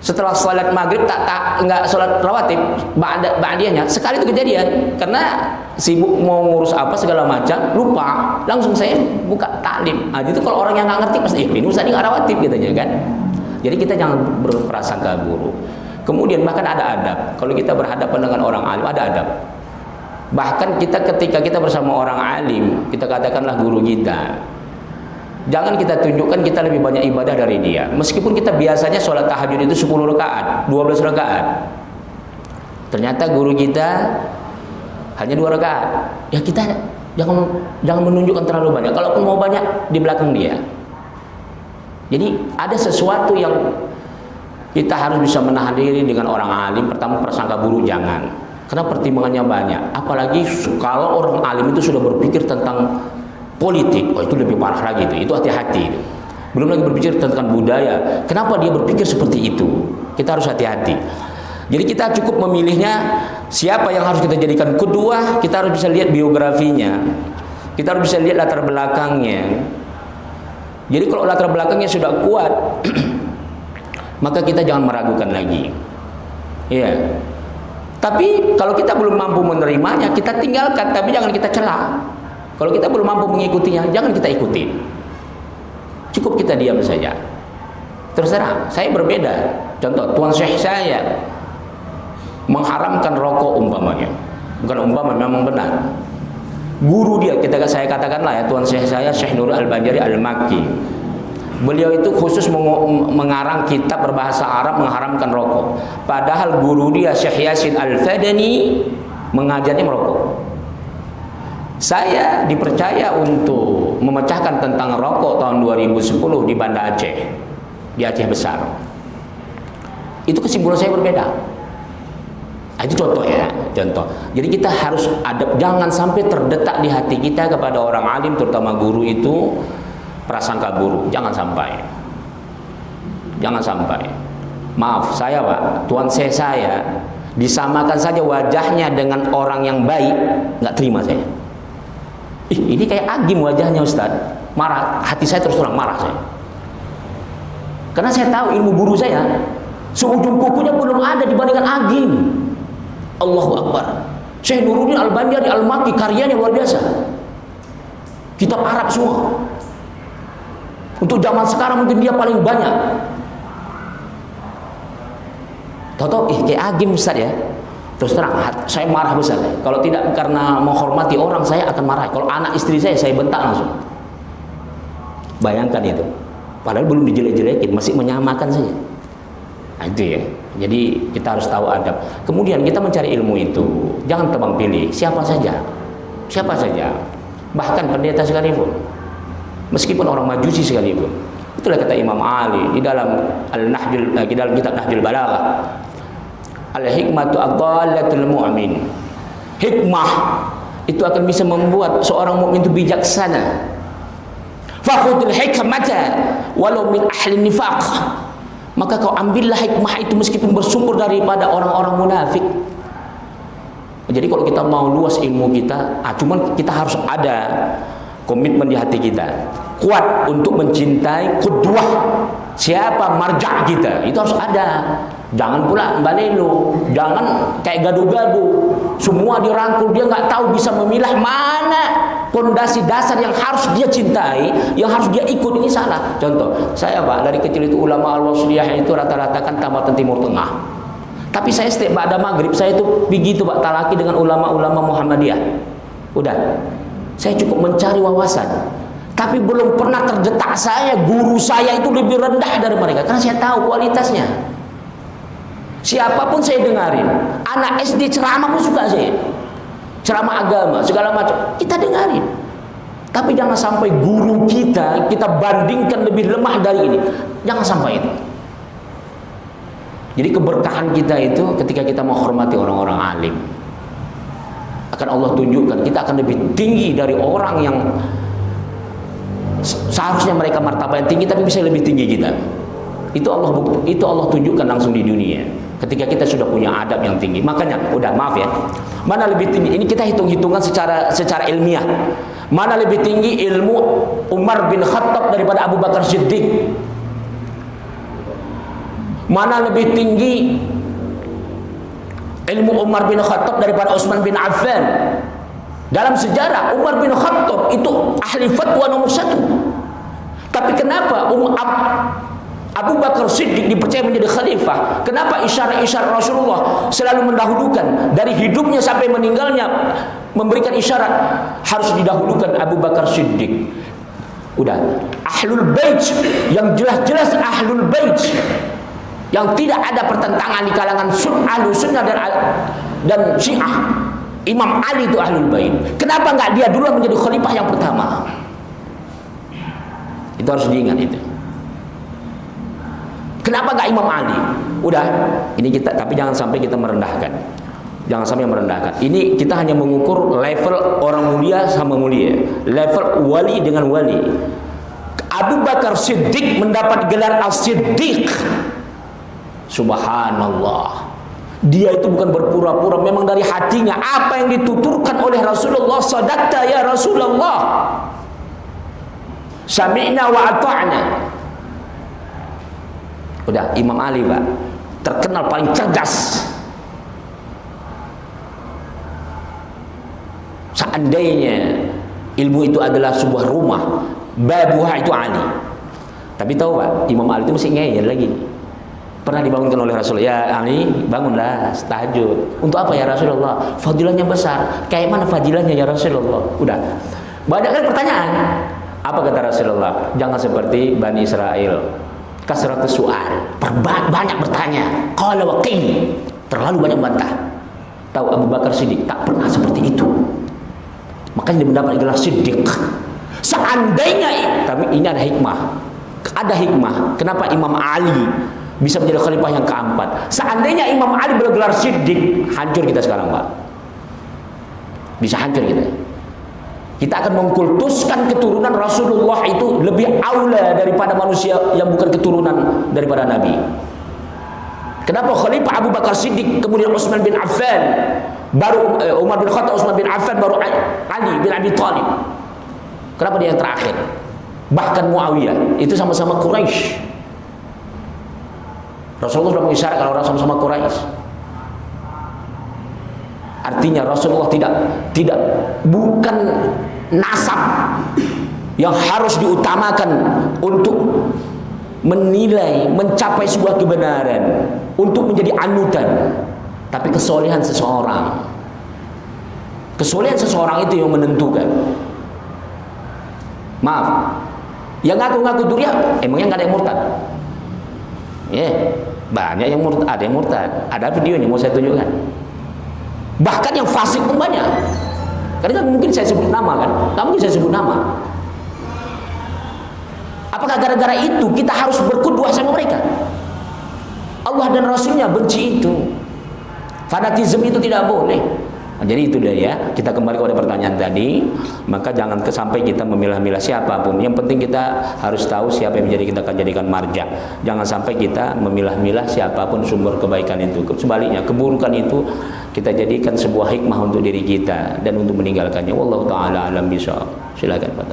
Setelah sholat maghrib nggak sholat rawatib, ba'diyahnya sekali itu kejadian karena sibuk mau ngurus apa segala macam lupa, langsung saya buka taklim. Nah, itu kalau orang yang nggak ngerti pasti ini ustaz nggak rawatib katanya kan. Jadi kita jangan berprasangka buruk. Kemudian bahkan ada adab. Kalau kita berhadapan dengan orang alim ada adab. Bahkan kita ketika kita bersama orang alim, kita katakanlah guru kita, jangan kita tunjukkan kita lebih banyak ibadah dari dia. Meskipun kita biasanya sholat tahajud itu 10 rakaat, 12 rakaat. Ternyata guru kita hanya 2 rakaat. Ya kita jangan menunjukkan terlalu banyak. Kalaupun mau banyak di belakang dia. Jadi ada sesuatu yang kita harus bisa menahan diri dengan orang alim. Pertama, prasangka buruk jangan. Karena pertimbangannya banyak. Apalagi kalau orang alim itu sudah berpikir tentang politik, oh itu lebih parah lagi itu hati-hati itu. Belum lagi berpikir tentang budaya. Kenapa dia berpikir seperti itu? Kita harus hati-hati. Jadi kita cukup memilihnya siapa yang harus kita jadikan kedua. Kita harus bisa lihat biografinya. Kita harus bisa lihat latar belakangnya. Jadi kalau latar belakangnya sudah kuat, maka kita jangan meragukan lagi. Iya. Tapi kalau kita belum mampu menerimanya, kita tinggalkan. Tapi jangan kita celah. Kalau kita belum mampu mengikutinya, jangan kita ikuti. Cukup kita diam saja. Terserah, saya berbeda. Contoh, tuan syekh saya mengharamkan rokok umpamanya. Bukan umpama, memang benar. Guru dia, saya katakanlah ya, tuan syekh saya Syekh Nurul Al-Banjari Al-Makki. Beliau itu khusus mengarang kitab berbahasa Arab mengharamkan rokok. Padahal guru dia Syekh Yasin Al-Fadani mengajarnya merokok. Saya dipercaya untuk memecahkan tentang rokok tahun 2010 di Banda Aceh, di Aceh Besar. Itu kesimpulan saya berbeda. Nah, itu contoh ya, contoh. Jadi kita harus jangan sampai terdetak di hati kita kepada orang alim, terutama guru itu prasangka buruk. Jangan sampai. Jangan sampai. Maaf, saya Pak, tuan saya disamakan saja wajahnya dengan orang yang baik, nggak terima saya. Ini kayak agim wajahnya Ustaz. Marah, hati saya terus terang marah saya. Karena saya tahu ilmu guru saya seujung kukunya belum ada dibandingkan agim. Allahu Akbar. Syekh Nuruddin Al-Banjari Al-Makki karyanya luar biasa. Kitab Arab semua. Untuk zaman sekarang mungkin dia paling banyak. Tahu-tahu kayak agim Ustaz ya. Terus terang, saya marah besar. Kalau tidak karena menghormati orang, saya akan marah. Kalau anak istri saya bentak langsung. Bayangkan itu. Padahal belum dijelek-jelekin, masih menyamakan saja. Nah, itu ya. Jadi kita harus tahu adab. Kemudian kita mencari ilmu itu, jangan tebang pilih siapa saja. Siapa saja. Bahkan pendeta sekalipun. Meskipun orang Majusi sekalipun. Itulah kata Imam Ali di dalam di dalam kitab Nahjul Balaghah. Al-hikmatu adhallatul mu'min. Hikmah itu akan bisa membuat seorang mukmin itu bijaksana. Fakhudul hikmata walau min ahli nifaq. Maka kau ambillah hikmah itu meskipun bersumber daripada orang-orang munafik. Jadi kalau kita mau luas ilmu kita, cuman kita harus ada komitmen di hati kita, kuat untuk mencintai qudwah. Siapa marja' kita, itu harus ada. Jangan pula balelo, jangan kayak gaduh-gaduh, semua dirangkul, dia nggak tahu bisa memilah mana pondasi dasar yang harus dia cintai, yang harus dia ikut. Ini salah. Contoh, saya Pak, dari kecil itu ulama al-wasliyah itu rata-rata kan tamatan Timur Tengah. Tapi saya setiap ba'da maghrib saya itu begitu Pak, talaki dengan ulama-ulama Muhammadiyah. Udah, saya cukup mencari wawasan. Tapi belum pernah terdetak saya, guru saya itu lebih rendah dari mereka. Karena saya tahu kualitasnya. Siapapun saya dengarin. Anak SD ceramah pun suka saya. Ceramah agama, segala macam. Kita dengarin. Tapi jangan sampai guru kita bandingkan lebih lemah dari ini. Jangan sampai itu. Jadi keberkahan kita itu ketika kita menghormati orang-orang alim. Akan Allah tunjukkan kita akan lebih tinggi dari orang yang seharusnya mereka martabat yang tinggi tapi bisa lebih tinggi kita. Itu Allah tunjukkan langsung di dunia. Ketika kita sudah punya adab yang tinggi. Makanya, udah maaf ya. Mana lebih tinggi? Ini kita hitung-hitungan secara ilmiah. Mana lebih tinggi ilmu Umar bin Khattab daripada Abu Bakar Siddiq? Mana lebih tinggi ilmu Umar bin Khattab daripada Utsman bin Affan? Dalam sejarah Umar bin Khattab itu ahli fatwa nomor 1. Tapi kenapa Abu Bakar Siddiq dipercaya menjadi khalifah? Kenapa isyarat-isyarat Rasulullah selalu mendahulukan dari hidupnya sampai meninggalnya, memberikan isyarat harus didahulukan Abu Bakar Siddiq? Udah, ahlul bait yang jelas-jelas ahlul bait yang tidak ada pertentangan di kalangan ahlus sunnah dan syiah. Imam Ali itu ahlul bait. Kenapa enggak dia dulu menjadi khalifah yang pertama? Itu harus diingat itu. Kenapa enggak Imam Ali? Udah, ini kita, tapi jangan sampai kita merendahkan. Jangan sampai merendahkan. Ini kita hanya mengukur level orang mulia sama mulia, level wali dengan wali. Abu Bakar Siddiq mendapat gelar As-Siddiq. Subhanallah. Dia itu bukan berpura-pura, memang dari hatinya apa yang dituturkan oleh Rasulullah. Sadaqta ya Rasulullah, sami'na wa ata'na. Udah, Imam Ali Pak terkenal paling cerdas. Seandainya ilmu itu adalah sebuah rumah, babuha itu Ali. Tapi tahu Pak, Imam Ali itu masih ngeyel lagi. Pernah dibangunkan oleh Rasulullah, ya Ali, bangunlah tahajud. Untuk apa ya Rasulullah? Fadilahnya besar. Kayak mana fadilahnya ya Rasulullah? Udah. Banyak kan pertanyaan. Apa kata Rasulullah? Jangan seperti Bani Israel. Kasratus su'al. Banyak bertanya. Qala wa qil. Terlalu banyak bantah. Tahu Abu Bakar Siddiq tak pernah seperti itu. Makanya dia mendapat gelar Siddiq. Seandainya, tapi ini ada hikmah. Ada hikmah. Kenapa Imam Ali bisa menjadi khalifah yang keempat? Seandainya Imam Ali bergelar Siddiq, hancur kita sekarang Pak. Bisa hancur kita. Kita akan mengkultuskan keturunan Rasulullah itu lebih aula daripada manusia yang bukan keturunan daripada Nabi. Kenapa khalifah Abu Bakar Siddiq, kemudian Utsman bin Affan, baru Umar bin Khattab, Utsman bin Affan, baru Ali bin Abi Thalib? Kenapa dia yang terakhir? Bahkan Muawiyah itu sama-sama Quraisy. Rasulullah sudah mengisyarat kalau orang sama-sama Quraisy. Artinya Rasulullah tidak bukan nasab yang harus diutamakan untuk menilai, mencapai sebuah kebenaran, untuk menjadi anutan. tapi kesolehan seseorang. Kesolehan seseorang itu yang menentukan. Maaf, yang ngaku-ngaku durian, emangnya nggak ada yang murtad? Ya, banyak yang murtad, ada yang murtad. Ada videonya mau saya tunjukkan. Bahkan yang fasik pun banyak. Karena kan mungkin saya sebut nama kan, nggak mungkin saya sebut nama. Apakah gara-gara itu kita harus berkuduah sama mereka? Allah dan Rasulnya benci itu. Fanatisme itu tidak boleh. Nah, jadi itu dia ya. Kita kembali kepada pertanyaan tadi. Maka jangan sampai kita memilah-milah siapapun. Yang penting kita harus tahu siapa yang menjadi kita akan jadikan marja. Jangan sampai kita memilah-milah siapapun sumber kebaikan itu. Sebaliknya, keburukan itu kita jadikan sebuah hikmah untuk diri kita dan untuk meninggalkannya. Wallahu taala alam bisawab. Silakan Pak.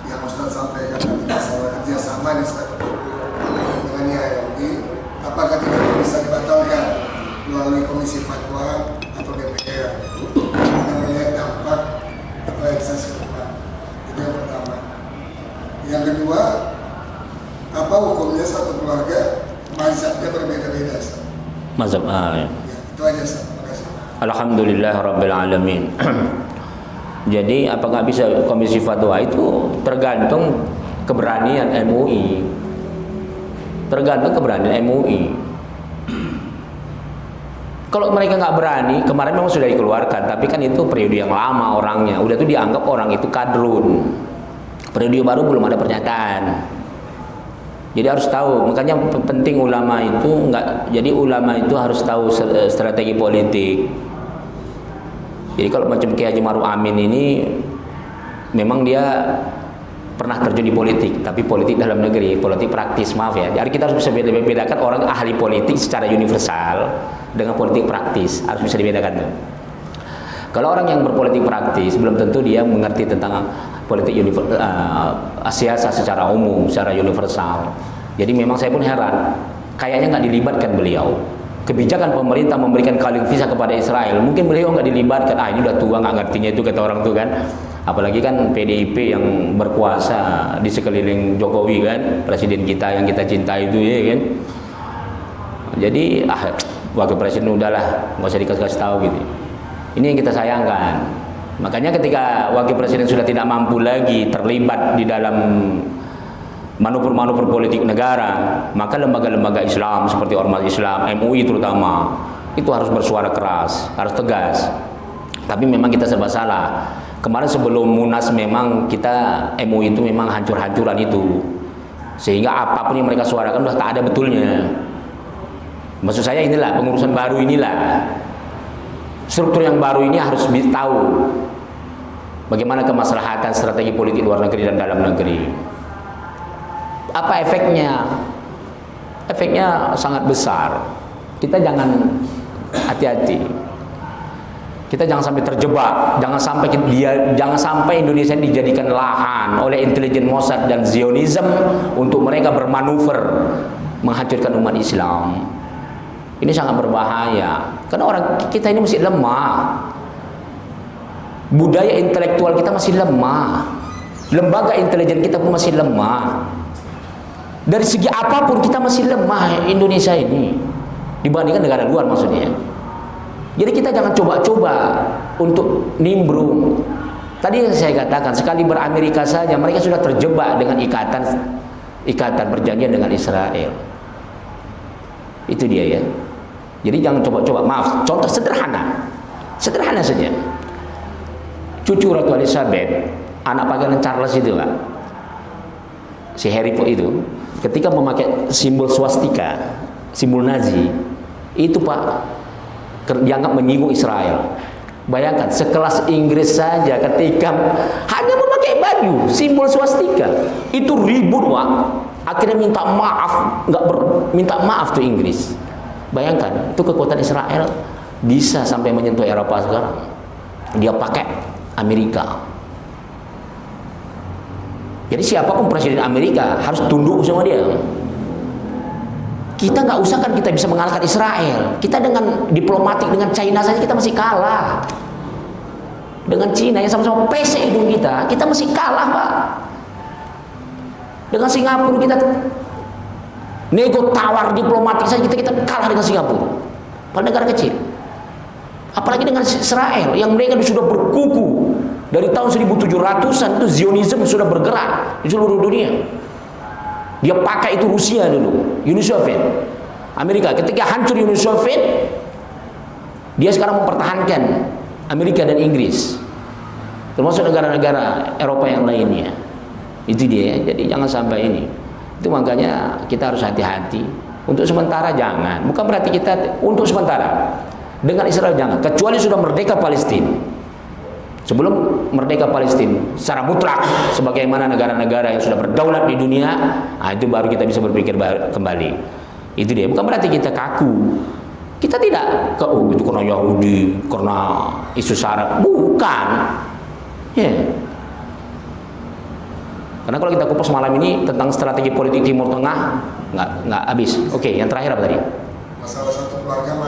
Yang Ustaz sampaikan tadi masalah kerjasama nih Ustaz dengan IAMI, apakah tidak bisa dibatalkan melalui Komisi Fatwa atau DPR melihat dampak realisasi ke depan? Itu yang pertama. Yang kedua, apa hukumnya satu keluarga mazhabnya berbeda-beda? Mazhab ya. Itu aja Ustaz. Terima kasih. Alhamdulillah Rabbil Alamin. Jadi apakah bisa Komisi Fatwa itu tergantung keberanian MUI. Tergantung keberanian MUI. Kalau mereka nggak berani, kemarin memang sudah dikeluarkan, tapi kan itu periode yang lama orangnya. Udah tuh dianggap orang itu kadrun. Periode baru belum ada pernyataan. Jadi harus tahu, makanya penting ulama itu nggak. Jadi ulama itu harus tahu strategi politik. Jadi kalau macam Kiai Haji Maruf Amin ini memang dia pernah terjun di politik, tapi politik dalam negeri, politik praktis, maaf ya. Jadi kita harus bisa bedakan orang ahli politik secara universal dengan politik praktis, harus bisa dibedakan tuh. Kalau orang yang berpolitik praktis belum tentu dia mengerti tentang politik siasa secara umum, secara universal. Jadi memang saya pun heran, kayaknya nggak dilibatkan beliau. Kebijakan pemerintah memberikan kaleng visa kepada Israel, mungkin beliau nggak dilibatkan. Ini udah tua nggak ngertinya itu kata orang tuh kan. Apalagi kan PDIP yang berkuasa di sekeliling Jokowi kan, presiden kita yang kita cintai itu ya kan. Jadi wakil presiden udahlah nggak usah dikasih tahu gitu. Ini yang kita sayangkan. Makanya ketika wakil presiden sudah tidak mampu lagi terlibat di dalam manuver-manuver politik negara, maka lembaga-lembaga Islam seperti Ormas Islam, MUI terutama, itu harus bersuara keras, harus tegas. Tapi memang kita serba salah. Kemarin sebelum Munas memang kita MUI itu memang hancur-hancuran itu. Sehingga apapun yang mereka suarakan sudah tak ada betulnya. Maksud saya inilah pengurusan baru inilah. Struktur yang baru ini harus tahu bagaimana kemaslahatan strategi politik luar negeri dan dalam negeri. Apa efeknya? Efeknya sangat besar. Kita jangan hati-hati. Kita jangan sampai terjebak. Jangan sampai Indonesia dijadikan lahan oleh intelijen Mossad dan Zionism untuk mereka bermanuver menghancurkan umat Islam. Ini sangat berbahaya. Karena orang kita ini masih lemah. Budaya intelektual kita masih lemah. Lembaga intelijen kita pun masih lemah. Dari segi apapun kita masih lemah Indonesia ini dibandingkan negara luar maksudnya. Jadi kita jangan coba-coba untuk nimbrung. Tadi yang saya katakan, sekali beramerika saja mereka sudah terjebak dengan ikatan perjanjian dengan Israel. Itu dia ya. Jadi jangan coba-coba. Maaf, contoh sederhana saja. Cucu Ratu Elizabeth, anak pangeran Charles itu Pak, si Harry itu, ketika memakai simbol swastika, simbol Nazi, itu Pak dianggap menyinggung Israel. Bayangkan sekelas Inggris saja ketika hanya memakai baju simbol swastika itu ribut Pak. Akhirnya minta maaf tuh Inggris. Bayangkan itu kekuatan Israel bisa sampai menyentuh Eropa sekarang. Dia pakai Amerika. Jadi siapapun presiden Amerika harus tunduk sama dia. Kita nggak usah kan kita bisa mengalahkan Israel. Kita dengan diplomatik dengan China saja kita masih kalah. Dengan China yang sama-sama pesek hidung kita masih kalah Pak. Dengan Singapura kita Nego tawar diplomatik saja kita kalah dengan Singapura. Padahal negara kecil. Apalagi dengan Israel yang mereka sudah berkuku dari tahun 1700-an itu Zionisme sudah bergerak di seluruh dunia. Dia pakai itu Rusia dulu, Uni Soviet, Amerika. Ketika hancur Uni Soviet, dia sekarang mempertahankan Amerika dan Inggris, termasuk negara-negara Eropa yang lainnya. Itu dia. Jadi jangan sampai ini. Itu makanya kita harus hati-hati. Untuk sementara jangan. Bukan berarti kita untuk sementara dengan Israel jangan. Kecuali sudah merdeka Palestina. Sebelum merdeka Palestina secara mutlak sebagaimana negara-negara yang sudah berdaulat di dunia, itu baru kita bisa berpikir kembali. Itu dia. Bukan berarti kita kaku. Kita tidak itu karena Yahudi, karena isu Sara. Bukan. Ya. Karena kalau kita kupas malam ini tentang strategi politik Timur Tengah, nggak habis. Oke, yang terakhir apa tadi? Masalah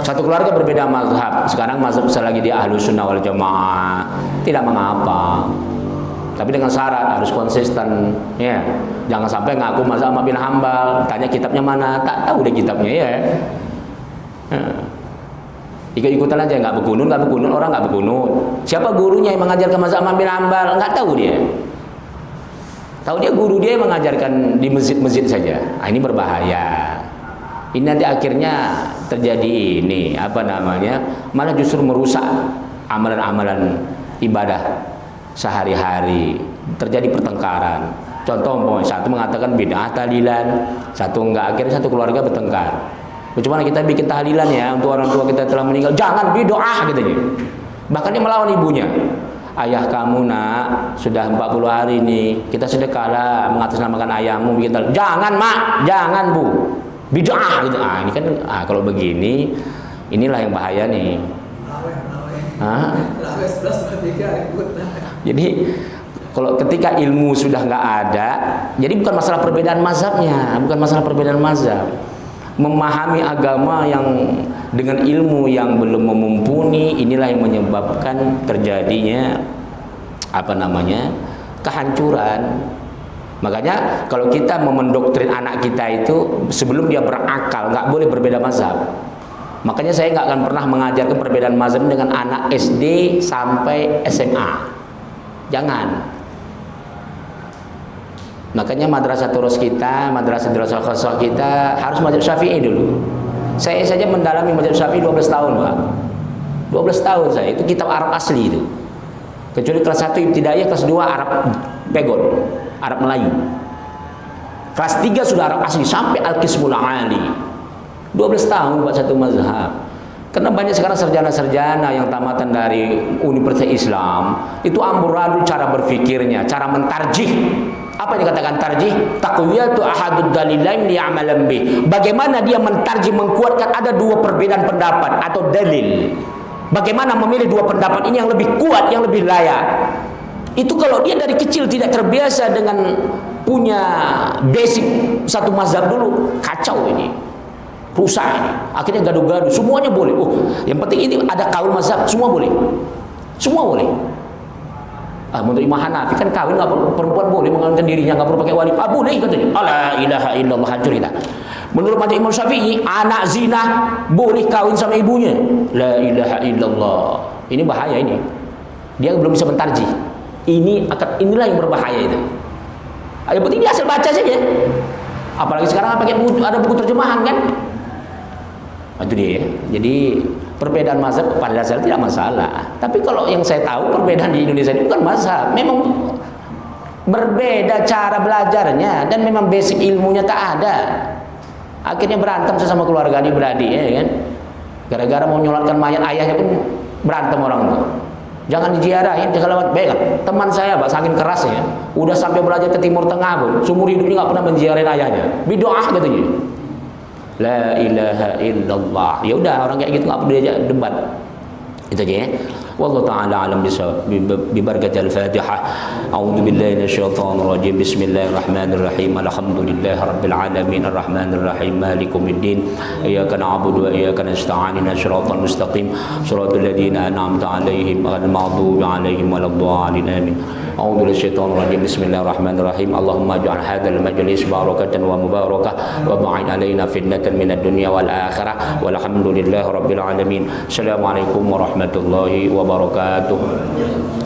satu keluarga berbeda mazhab. Sekarang mazhab lagi di Ahlus Sunnah wal Jamaah, tidak mengapa. Tapi dengan syarat harus konsisten, ya. Jangan sampai ngaku mazhab Ahmad bin Hambal, tanya kitabnya mana, tak tahu deh kitabnya, ya. Ikut-ikutan aja, nggak berkunut, orang nggak berkunut. Siapa gurunya yang mengajarkan mazhab Ahmad bin Hambal? Nggak tahu dia. Tahu dia guru dia yang mengajarkan di masjid-masjid saja. Ini berbahaya. Ini nanti akhirnya terjadi ini malah justru merusak amalan-amalan ibadah sehari-hari. Terjadi pertengkaran. Contoh, satu mengatakan bid'ah tahlilan, satu enggak, akhirnya satu keluarga bertengkar. Bagaimana kita bikin tahlilan ya untuk orang tua kita telah meninggal? Jangan bid'ah katanya. Bahkan dia melawan ibunya. Ayah kamu nak sudah 40 hari ini, kita sedekahlah mengatasnamakan ayahmu bikin tahlilan. Jangan mak, jangan bu. Bid'ah gitu. Ini kan kalau begini inilah yang bahaya nih. Jadi kalau ketika ilmu sudah nggak ada, jadi bukan masalah perbedaan mazhabnya, bukan masalah perbedaan mazhab. Memahami agama yang dengan ilmu yang belum mumpuni, inilah yang menyebabkan terjadinya kehancuran. Makanya kalau kita mendoktrin anak kita itu sebelum dia berakal, nggak boleh berbeda mazhab. Makanya saya nggak akan pernah mengajarkan perbedaan mazhab dengan anak SD sampai SMA. Jangan. Makanya madrasah terus kita, madrasah khasah kita harus mazhab Syafi'i dulu. Saya saja mendalami mazhab Syafi'i 12 tahun, Pak. 12 tahun saya. Itu kitab Arab asli itu. Kecuali kelas 1 ibtidaiyah, kelas 2 Arab pegon, Arab Melayu. Kelas 3 sudah Arab asli sampai Al-Qismul Ali. 12 tahun buat satu mazhab. Karena banyak sekarang sarjana-sarjana yang tamatan dari Universitas Islam itu amburadul cara berfikirnya, cara mentarjih. Apa yang dikatakan tarjih? Taqwiyatu ahadud dalilain liya'malan bih. Bagaimana dia mentarjih, mengkuatkan ada dua perbedaan pendapat atau dalil. Bagaimana memilih dua pendapat ini yang lebih kuat, yang lebih layak. Itu kalau dia dari kecil tidak terbiasa dengan punya basic satu mazhab dulu, kacau ini. Rusak ini. Akhirnya gaduh-gaduh, semuanya boleh. Yang penting ini ada kaul mazhab, semua boleh. Semua boleh. Menurut Imam Hanafi kan kawin perempuan boleh mengawinkan dirinya, nggak perlu pakai wali. Boleh katanya. La ilaha illallah, hancur kita. Menurut mazhab Imam Syafi'i, anak zina boleh kawin sama ibunya. La ilaha illallah. Ini bahaya ini. Dia belum bisa mentarjih. Inilah yang berbahaya itu. Yang penting dia asal baca saja. Apalagi sekarang ada buku terjemahan kan? Itu dia. Jadi perbedaan mazhab pada dasarnya tidak masalah. Tapi kalau yang saya tahu perbedaan di Indonesia ini bukan mazhab, memang berbeda cara belajarnya dan memang basic ilmunya tak ada. Akhirnya berantem sesama keluarga ini beradik, ya kan? Gara-gara mau nyolatkan mayat ayahnya pun berantem orang tua. Jangan diziarahin, jangan lewat baik. Teman saya, Pak, saking kerasnya, udah sampai belajar ke Timur Tengah pun, seumur hidupnya nggak pernah menziarahin ayahnya. Bidoah katanya. La ilaha illallah. Ya udah, orang kayak gitu nggak perlu diajak debat. Itu aja ya. Wallahu taala alam bisawab. Bi barakatil Fatihah. A'udzu billahi minasyaitonir rajim. Bismillahirrahmanirrahim. Alhamdulillahirabbil alamin arrahmanir rahim maliki yaumiddin. Iyyaka na'budu wa iyyaka nasta'in. Shiratal mustaqim. Shiratal ladzina an'amta 'alaihim ghairil maghdubi 'alaihim waladdallin. Amin. A'udzu minasyaitonir rajim. Bismillahirrahmanirrahim. Allahumma ij'al hadzal majlis barakatan wa mubarakah wa ba'id alaina fitnatan minad dunya wal akhirah. Walhamdulillahi rabbil alamin. Assalamualaikum warahmatullahi wabarakatuh.